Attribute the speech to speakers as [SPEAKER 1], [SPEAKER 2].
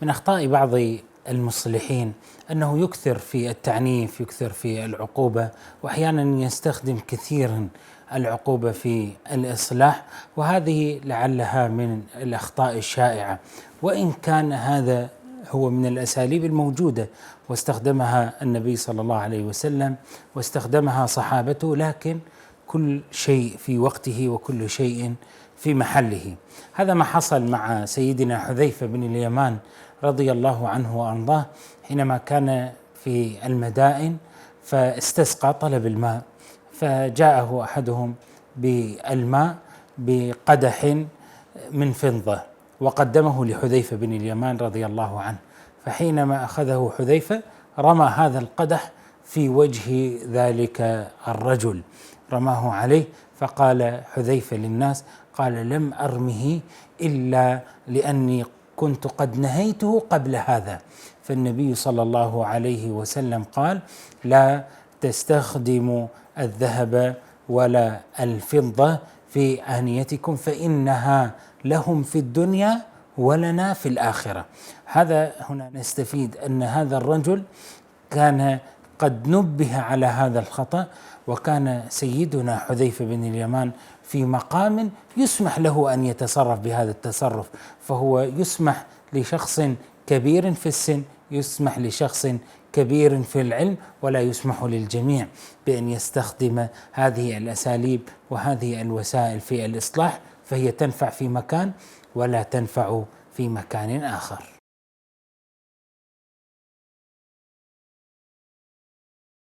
[SPEAKER 1] من أخطاء بعض المصلحين أنه يكثر في التعنيف، يكثر في العقوبة، وأحيانا يستخدم كثيرا العقوبة في الإصلاح، وهذه لعلها من الأخطاء الشائعة، وإن كان هذا هو من الأساليب الموجودة واستخدمها النبي صلى الله عليه وسلم واستخدمها صحابته، لكن كل شيء في وقته وكل شيء في محله. هذا ما حصل مع سيدنا حذيفة بن اليمان رضي الله عنه وأرضاه حينما كان في المدائن فاستسقى، طلب الماء، فجاءه أحدهم بالماء بقدح من فضة وقدمه لحذيفة بن اليمان رضي الله عنه، فحينما أخذه حذيفة رمى هذا القدح في وجه ذلك الرجل، رماه عليه، فقال حذيفة للناس، قال: لم أرمه إلا لأني كنت قد نهيته قبل هذا. فالنبي صلى الله عليه وسلم قال: لا تستخدموا الذهب ولا الفضة في آنيتكم فإنها لهم في الدنيا ولنا في الآخرة. هذا هنا نستفيد أن هذا الرجل كان قد نبه على هذا الخطأ، وكان سيدنا حذيفة بن اليمان في مقام يسمح له أن يتصرف بهذا التصرف، فهو يسمح لشخص كبير في السن، يسمح لشخص كبير في العلم، ولا يسمح للجميع بأن يستخدم هذه الأساليب وهذه الوسائل في الإصلاح، فهي تنفع في مكان ولا تنفع في مكان آخر.